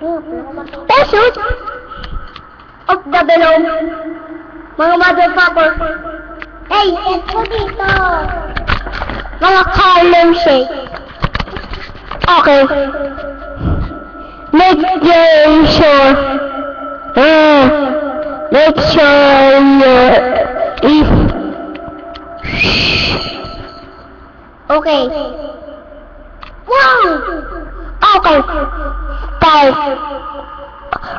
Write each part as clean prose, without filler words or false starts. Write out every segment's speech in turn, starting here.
Pursuit of the below. Mga motherfucker. Hey, ito dito. Mga Harlem Shake. Okay. Make sure. Make sure if. Okay. Wow. Okay. Start.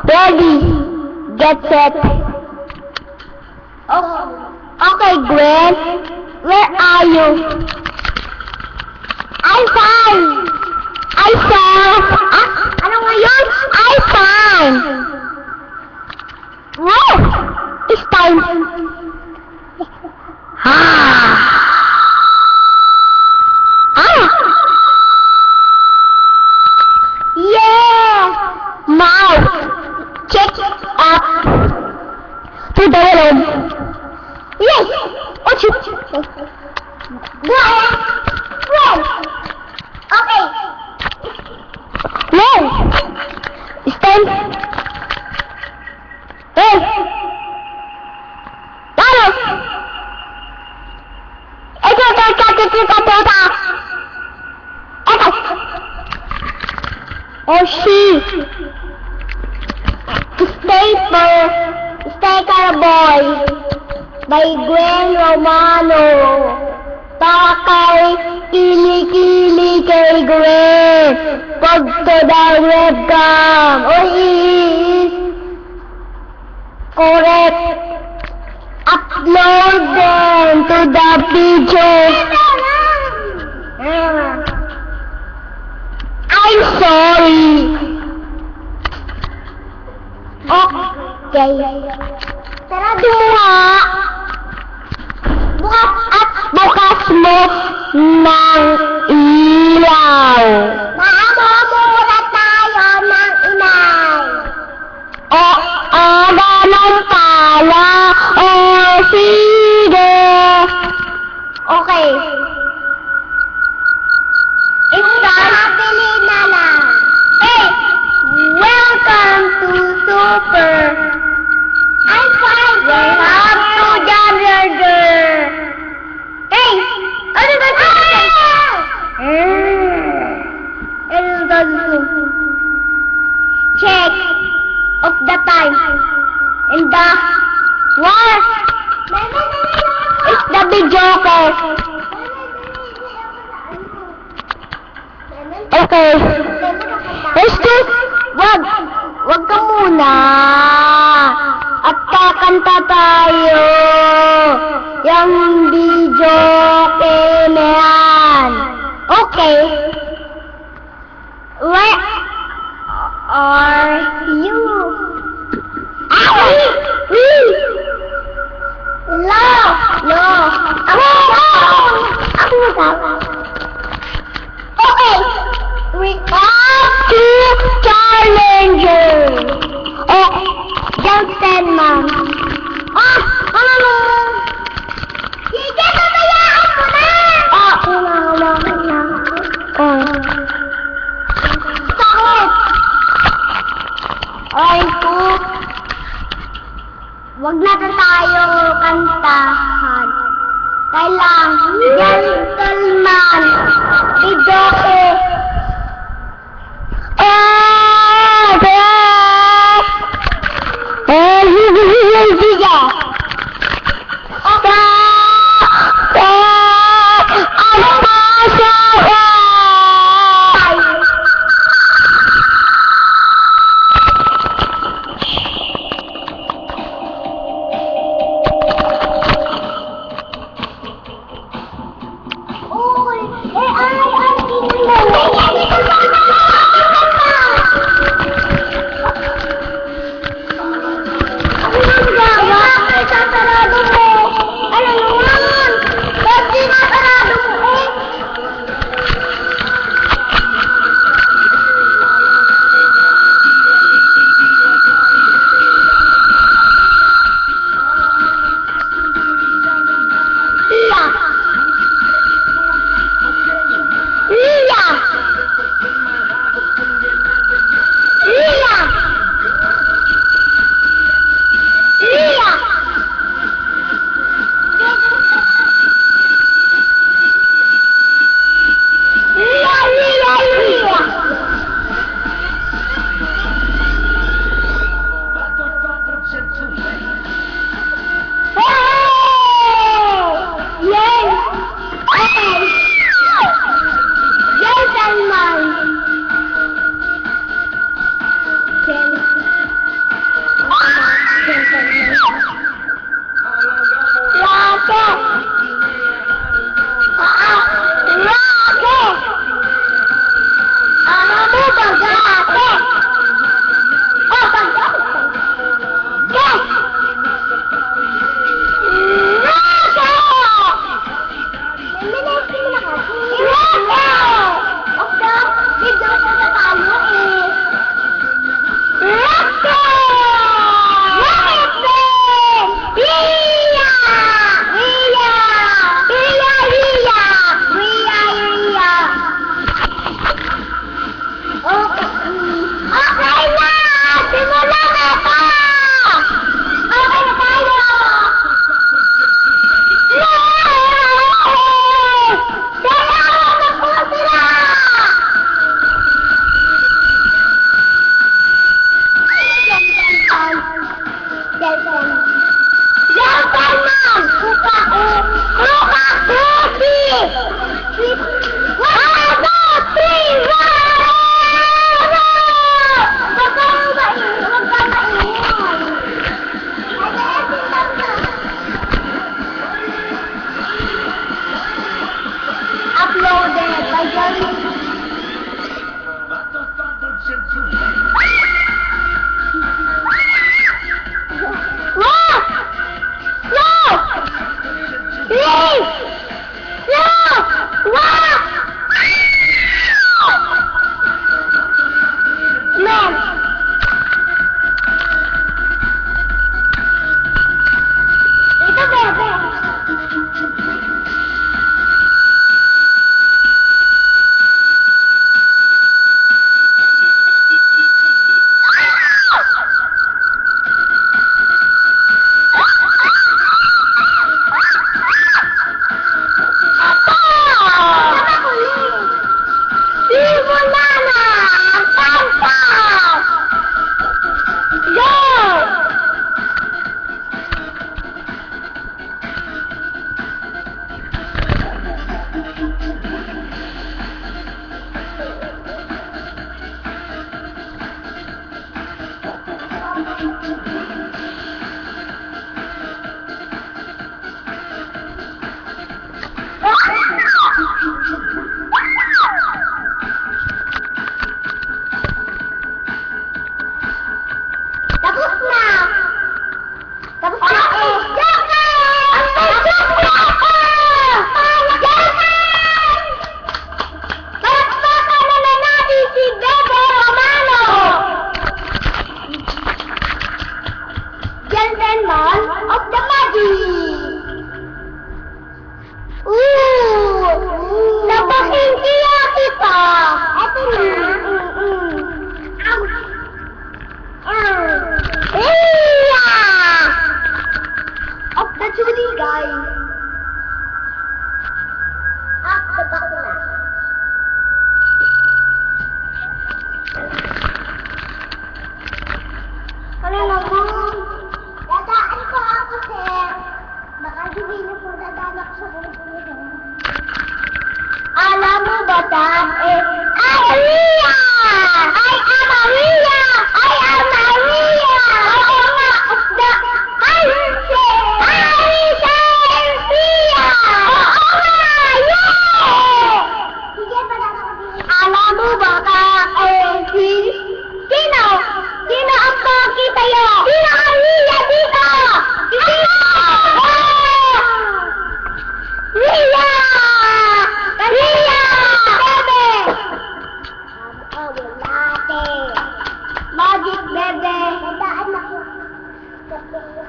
Ready. Get set. Oh. Okay, Gwen. Where are you? I found. Ano nga yun? I found. Wow! It's time. Yeah! Mouth. Check up. To the room. Yes! Oh, shoot. Go ahead. Well. Okay. Well. Stand. Hey. Vamos. Oh, shit. Stay Boy by Gwen Romano. Pakay kilikili kay Gwen. Pag to the webcam. Oh, is correct. Upload them to the picture. I'm sorry. Okay. Sarado mo nga. Bukas mo ng ilaw. Mamumura tayo ng inay. Ganun pala. Sige. Okay. Pabili na lang. Hey! Welcome to Super. I'm fine. Welcome to Jamburger. Hey! Ano ba ito? Ano ba ito? Check of the time. And the what? It's the video ko. Okay. Let's do. Wag ka muna. At kakanta tayo. Yung video na yan. Okay. Where are you? No. Ako okay. We are two challengers. Oh, don't stand, Mom.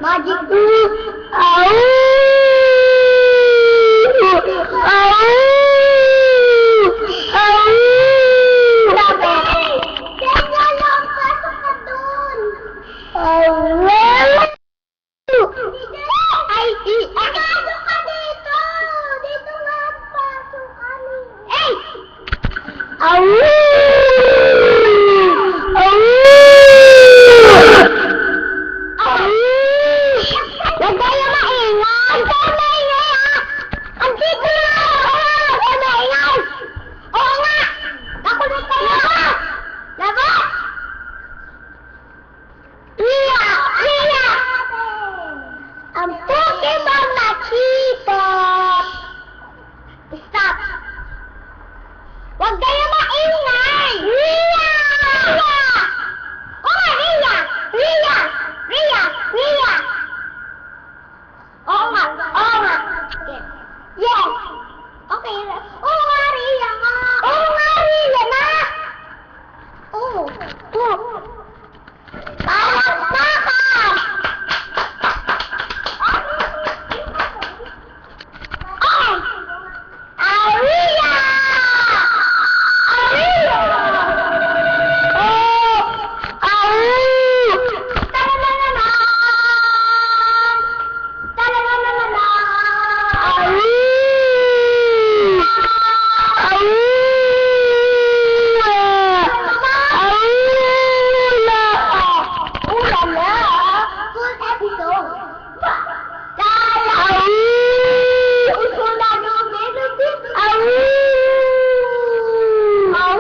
Magic 2. Au! Au! Au! Grabe. Kaya lang, pasok ka dun. Au! Ay, pasok ka dito. Dito nga, pasok kami. Ay! Au! Au! Au! Huwag kayo maingay! Huwag kayo maingay, ha! Andito na! Huwag kayo maingay! Oo nga! Nakulot kayo! Labas! Ria! Ria! Ang Pokemon na Cheeto! Stop! Huwag kayo maingay! Ria! Ria! Oo nga, Ria! Ria! Ria! Ria! Oo nga! Oo nga! Yes! Okay. Oo nga, Ria nga! Oo nga, Ria na! Oo. Oo. Palakpakan! Okay! Aria! Aria! Oh! Au! Tara na naman! Tara na naman! Au! Au! Ulala! Full episode! Tara! Au! Usunado melody! Au! Au!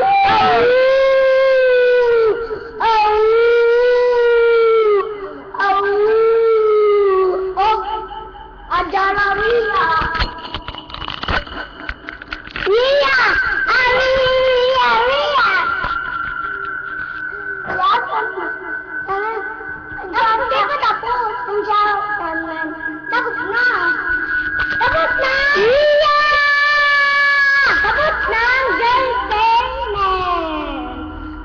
Au! Au! Oh! Adala Ria! Ria! Ria! Ria! Hindi ko tapos. Tapos na. Tapos na. Ria! Tapos na ang gel payment.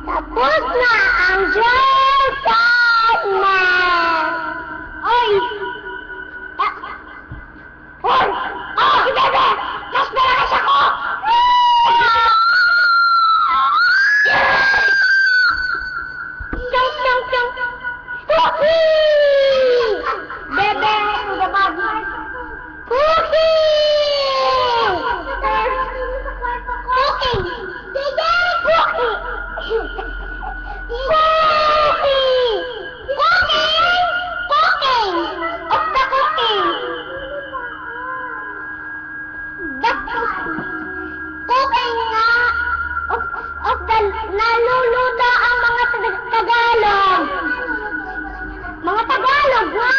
Tapos na ang gel payment. Oy! Hoy! Oh, si Bebe! Mas malakas ako! Chong, chong, chong! Puki! Bebe! Puki! Puki! Bebe! Puki! Puki! Puki! Puki! Of the cooking! Cooking nga! Of the naluluto ang mga Tagalog! Mga Tagalog nga!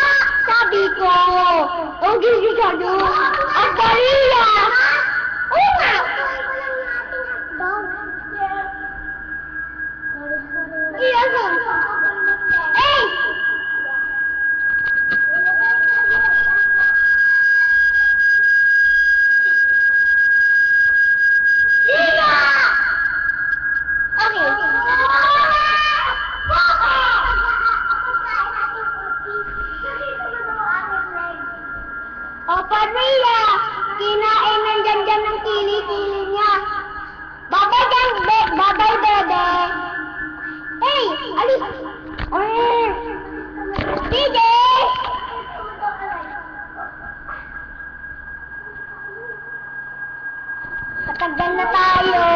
Sabi ko! O gigisado! At Maria! Oo nga! Iyasan! Eh! Ria! Okay. Opo, Ria! Kinain nandyan dyan ng kili-kili niya. Babay dyan, babay, Bebe! Hey! Alis! Sige! Patagal na tayo!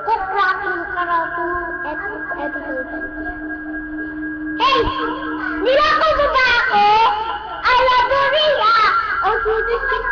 Kukraking karatu episode. Hey! Nilakaw mo ba ako? Aladoria! O susunod